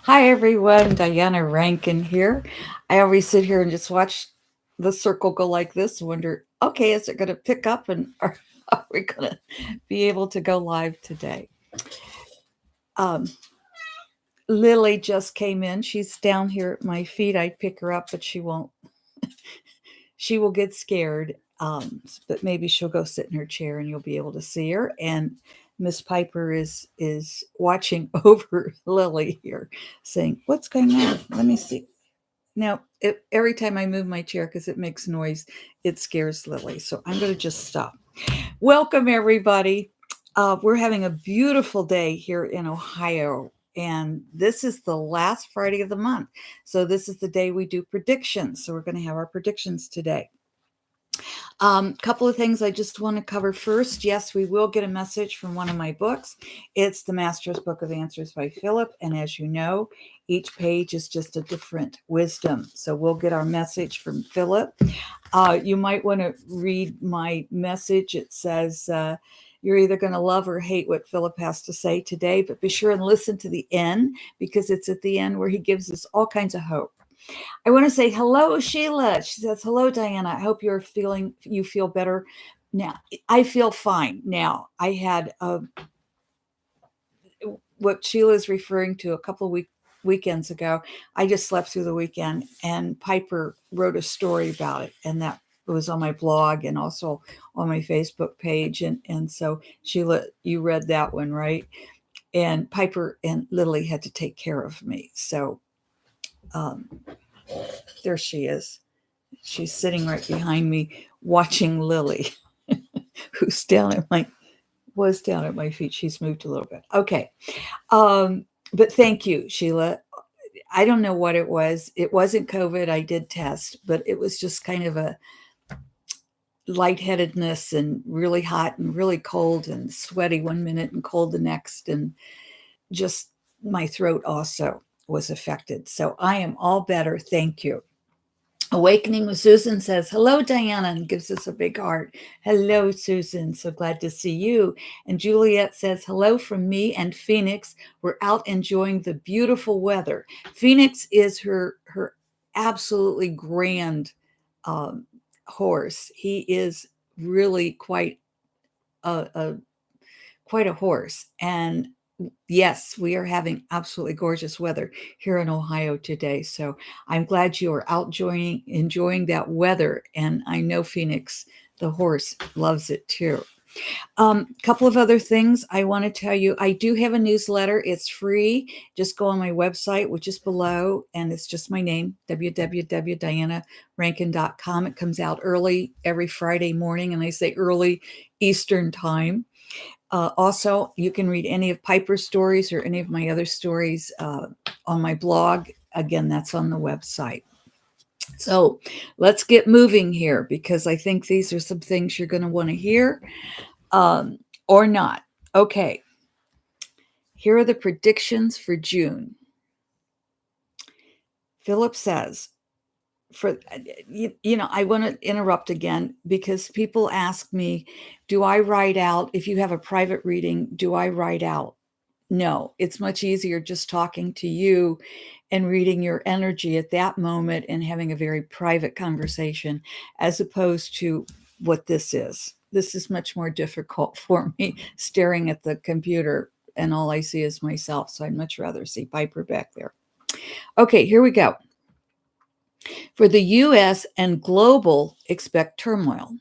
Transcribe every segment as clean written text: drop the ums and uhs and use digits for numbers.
Hi everyone, Diana Rankin here. I always sit here and just watch the circle go like this, wonder, okay, is it going to pick up and are we going to be able to go live today? Um, Lily just came in. She's down here at my feet. I'd pick her up, but she won't. She will get scared, but maybe she'll go sit in her chair and you'll be able to see her. And Miss Piper is watching over Lily here, saying, "What's going on? Let me see." Now, every time I move my chair because it makes noise, it scares Lily. So I'm going to just stop. Welcome, everybody. We're having a beautiful day here in Ohio, and this is the last Friday of the month. So this is the day we do predictions. So we're going to have our predictions today. Couple of things I just want to cover first. Yes, we will get a message from one of my books. It's the Master's Book of Answers by Phillip. And as you know, each page is just a different wisdom. So we'll get our message from Phillip. You might want to read my message. It says, you're either going to love or hate what Phillip has to say today, but be sure and listen to the end because it's at the end where he gives us all kinds of hope. I want to say hello, Sheila. She says, hello, Diana. I hope you feel better now. I feel fine now. I had what Sheila is referring to a couple of weekends ago. I just slept through the weekend, and Piper wrote a story about it, and that was on my blog and also on my Facebook page. And so Sheila, you read that one, right? And Piper and Lily had to take care of me. So um, there she is. She's sitting right behind me watching Lily, who's was down at my feet. She's moved a little bit. Okay. But thank you, Sheila. I don't know what it was. It wasn't COVID. I did test, but it was just kind of a lightheadedness and really hot and really cold and sweaty one minute and cold the next. And just my throat also was affected. So I am all better. Thank you. Awakening with Susan says, hello, Diana, and gives us a big heart. Hello, Susan. So glad to see you. And Juliet says, hello from me and Phoenix. We're out enjoying the beautiful weather. Phoenix is her absolutely grand horse. He is really a quite a horse. And yes, we are having absolutely gorgeous weather here in Ohio today. So I'm glad you are out enjoying that weather. And I know Phoenix, the horse, loves it too. Couple of other things I want to tell you. I do have a newsletter. It's free. Just go on my website, which is below, and it's just my name, www.dianarankin.com. It comes out early every Friday morning, and I say early Eastern time. Also, you can read any of Piper's stories or any of my other stories on my blog. Again, that's on the website. So let's get moving here because I think these are some things you're going to want to hear or not. Okay, here are the predictions for June. Phillip says, I want to interrupt again because people ask me, do I write out, if you have a private reading, do I write out? No, it's much easier just talking to you and reading your energy at that moment and having a very private conversation as opposed to what this is. This is much more difficult for me staring at the computer and all I see is myself. So I'd much rather see Piper back there. Okay, here we go. For the US and global, expect turmoil.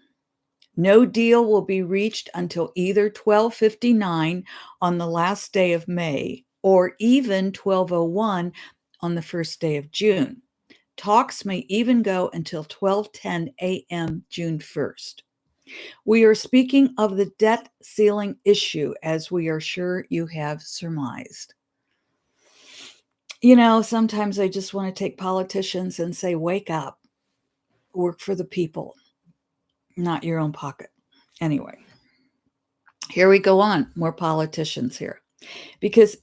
No deal will be reached until either 12:59 on the last day of May or even 12:01 on the first day of June. Talks may even go until 12:10 a.m. June 1st. We are speaking of the debt ceiling issue, as we are sure you have surmised. Sometimes I just want to take politicians and say, wake up, work for the people, not your own pocket. Anyway, here we go on. More politicians here. Because,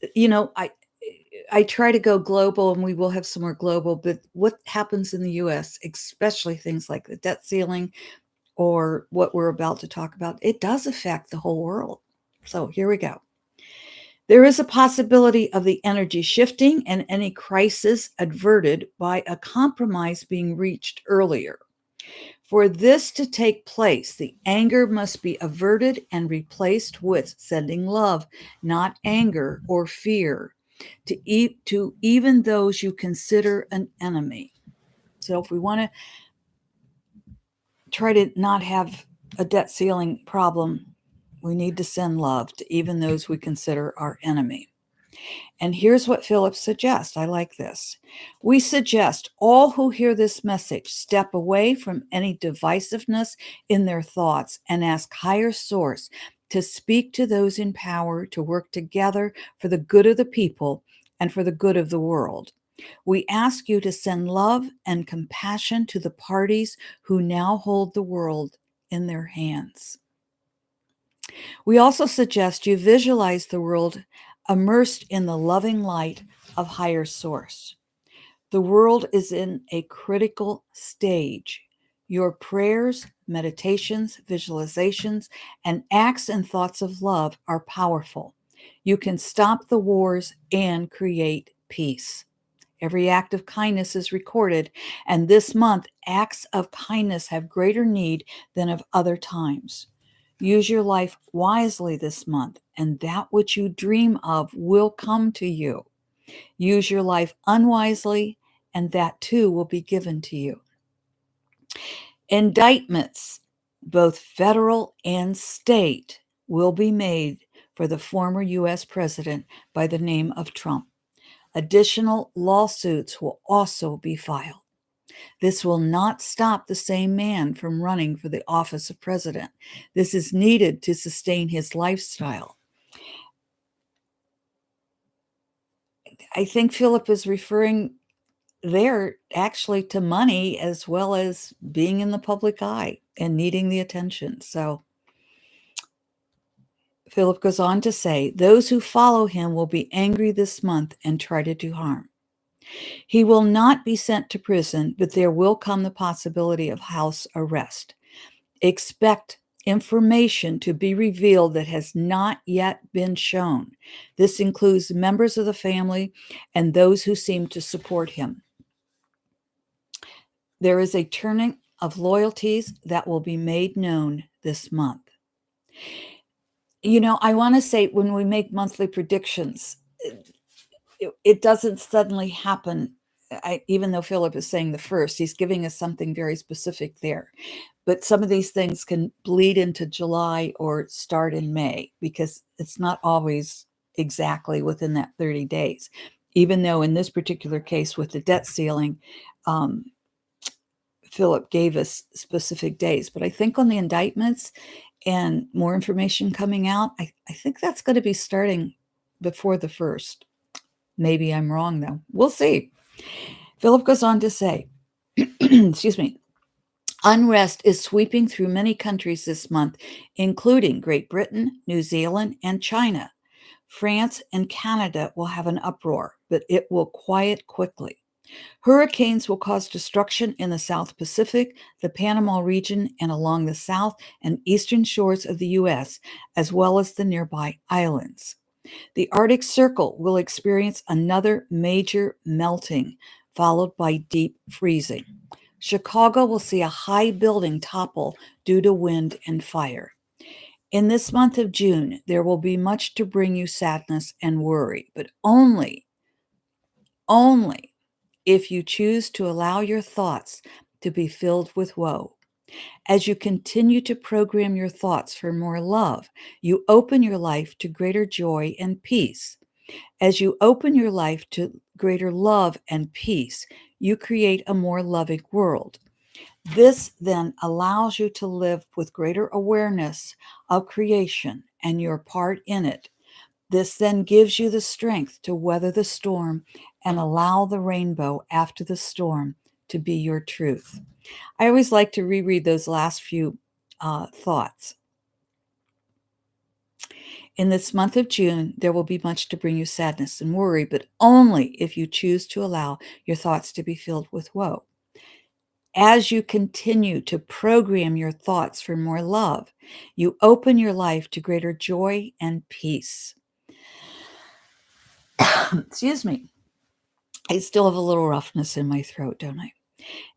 I try to go global and we will have some more global, but what happens in the US, especially things like the debt ceiling or what we're about to talk about, it does affect the whole world. So here we go. There is a possibility of the energy shifting and any crisis averted by a compromise being reached earlier. For this to take place, the anger must be averted and replaced with sending love, not anger or fear, to even those you consider an enemy. So, if we want to try to not have a debt ceiling problem, we need to send love to even those we consider our enemy. And here's what Phillip suggests. I like this. We suggest all who hear this message step away from any divisiveness in their thoughts and ask higher source to speak to those in power to work together for the good of the people and for the good of the world. We ask you to send love and compassion to the parties who now hold the world in their hands. We also suggest you visualize the world immersed in the loving light of higher source. The world is in a critical stage. Your prayers, meditations, visualizations, and acts and thoughts of love are powerful. You can stop the wars and create peace. Every act of kindness is recorded, and this month, acts of kindness have greater need than of other times. Use your life wisely this month, and that which you dream of will come to you. Use your life unwisely, and that too will be given to you. Indictments, both federal and state, will be made for the former U.S. president by the name of Trump. Additional lawsuits will also be filed. This will not stop the same man from running for the office of president. This is needed to sustain his lifestyle. I think Phillip is referring there actually to money as well as being in the public eye and needing the attention. So Phillip goes on to say, those who follow him will be angry this month and try to do harm. He will not be sent to prison, but there will come the possibility of house arrest. Expect information to be revealed that has not yet been shown. This includes members of the family and those who seem to support him. There is a turning of loyalties that will be made known this month. I want to say when we make monthly predictions, it doesn't suddenly happen. Even though Phillip is saying the first, he's giving us something very specific there. But some of these things can bleed into July or start in May because it's not always exactly within that 30 days. Even though in this particular case with the debt ceiling, Phillip gave us specific days. But I think on the indictments and more information coming out, I think that's going to be starting before the first. Maybe I'm wrong, though. We'll see. Phillip goes on to say, excuse me, unrest is sweeping through many countries this month, including Great Britain, New Zealand, and China. France and Canada will have an uproar, but it will quiet quickly. Hurricanes will cause destruction in the South Pacific, the Panama region, and along the south and eastern shores of the U.S., as well as the nearby islands. The Arctic Circle will experience another major melting, followed by deep freezing. Chicago will see a high building topple due to wind and fire. In this month of June, there will be much to bring you sadness and worry, but only if you choose to allow your thoughts to be filled with woe. As you continue to program your thoughts for more love, you open your life to greater joy and peace. As you open your life to greater love and peace, you create a more loving world. This then allows you to live with greater awareness of creation and your part in it. This then gives you the strength to weather the storm and allow the rainbow after the storm to be your truth. I always like to reread those last few thoughts. In this month of June, there will be much to bring you sadness and worry, but only if you choose to allow your thoughts to be filled with woe. As you continue to program your thoughts for more love, you open your life to greater joy and peace. Excuse me. I still have a little roughness in my throat, don't I?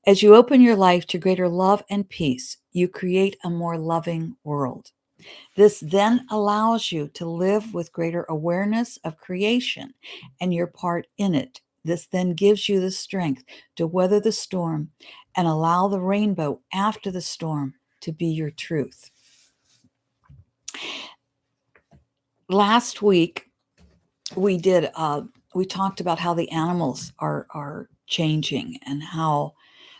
As you open your life to greater love and peace, you create a more loving world. This then allows you to live with greater awareness of creation and your part in it. This then gives you the strength to weather the storm and allow the rainbow after the storm to be your truth. Last week, we talked about how the animals are changing and how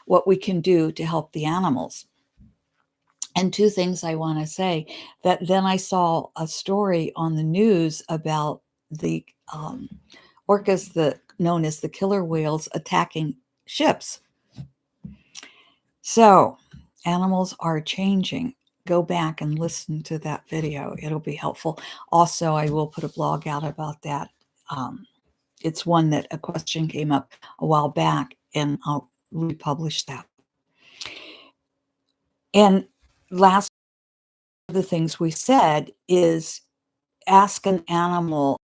what we can do to help the animals. And two things I want to say that then I saw a story on the news about the orcas, known as the killer whales, attacking ships. So animals are changing. Go back and listen to that video. It'll be helpful. Also, I will put a blog out about that. It's one that a question came up a while back, and I'll republish that. And last of the things we said is ask an animal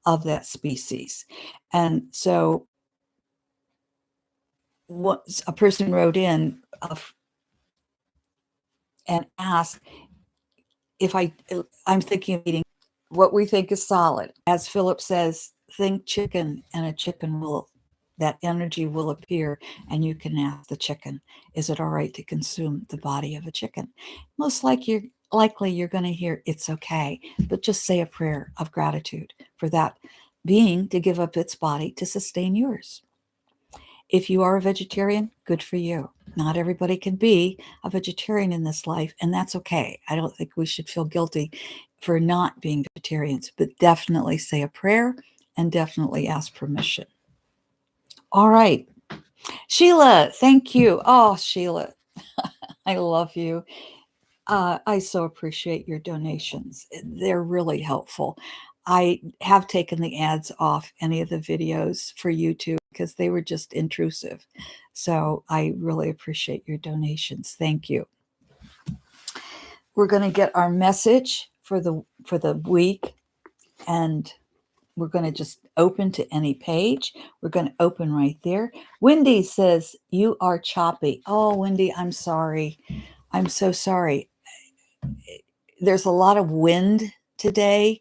of that species. And so what a person wrote in and asked if I'm thinking of eating what we think is solid. As Phillip says, think chicken and a chicken will, that energy will appear, and you can ask the chicken, is it all right to consume the body of a chicken? Most likely you're going to hear it's okay, but just say a prayer of gratitude for that being to give up its body to sustain yours. If you are a vegetarian, good for you. Not everybody can be a vegetarian in this life, and that's okay. I don't think we should feel guilty for not being vegetarians, but definitely say a prayer and definitely ask permission. All right. Sheila, thank you. Oh, Sheila, I love you. I so appreciate your donations. They're really helpful. I have taken the ads off any of the videos for YouTube because they were just intrusive. So I really appreciate your donations. Thank you. We're going to get our message for the week, and we're going to just open to any page. We're going to open right there. Wendy says, you are choppy. Oh, Wendy, I'm sorry. I'm so sorry. There's a lot of wind today,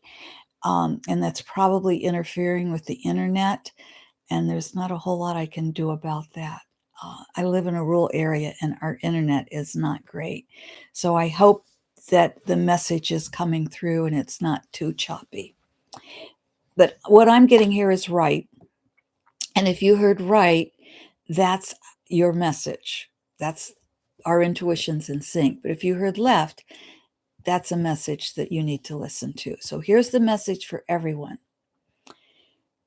and that's probably interfering with the internet, and there's not a whole lot I can do about that. I live in a rural area, and our internet is not great. So I hope that the message is coming through and it's not too choppy. But what I'm getting here is right. And if you heard right, that's your message. That's our intuition's in sync. But if you heard left, that's a message that you need to listen to. So here's the message for everyone.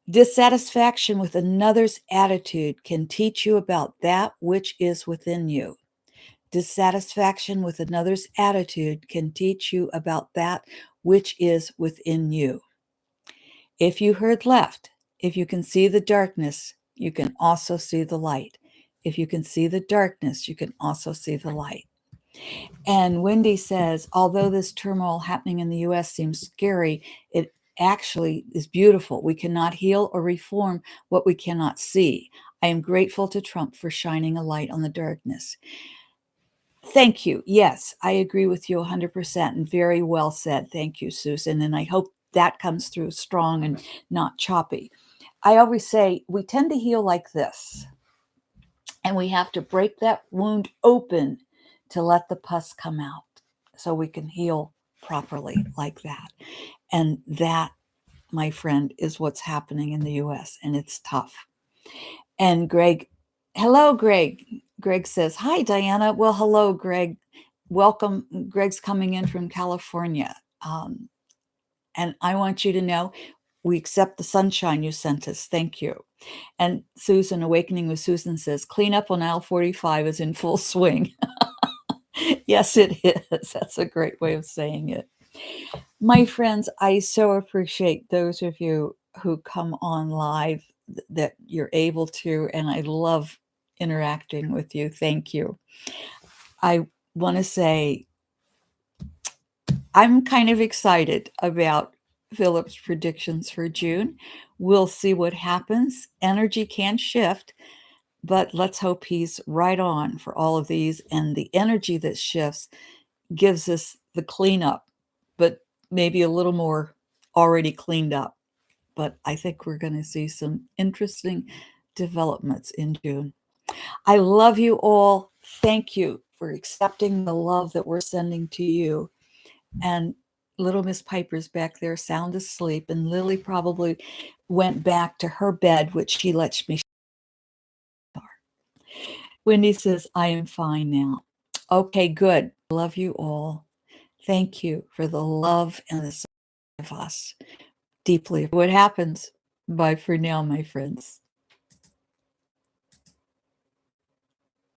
Dissatisfaction with another's attitude can teach you about that which is within you. Dissatisfaction with another's attitude can teach you about that which is within you. If you heard left, if you can see the darkness, you can also see the light. If you can see the darkness, you can also see the light. And Wendy says, although this turmoil happening in the US seems scary, it actually is beautiful. We cannot heal or reform what we cannot see. I am grateful to Trump for shining a light on the darkness. Thank you. Yes, I agree with you 100%, and very well said. Thank you, Susan. And I hope that comes through strong and not choppy. I always say we tend to heal like this, and we have to break that wound open to let the pus come out so we can heal properly like that. And that, my friend, is what's happening in the US, and it's tough. And Greg, hello, Greg. Greg says, hi, Diana. Well, hello, Greg. Welcome. Greg's coming in from California. And I want you to know we accept the sunshine you sent us. Thank you. And Susan, Awakening with Susan says, cleanup on aisle 45 is in full swing. Yes, it is. That's a great way of saying it. My friends, I so appreciate those of you who come on live that you're able to, and I love interacting with you. Thank you. I want to say I'm kind of excited about Phillip's predictions for June. We'll see what happens. Energy can shift, but let's hope he's right on for all of these. And the energy that shifts gives us the cleanup, but maybe a little more already cleaned up. But I think we're going to see some interesting developments in June. I love you all. Thank you for accepting the love that we're sending to you. And little Miss Piper's back there sound asleep, and Lily probably went back to her bed, which she lets me. Wendy says, I am fine now. Okay, good. Love you all. Thank you for the love and the support of us. Deeply. What happens? Bye for now, my friends.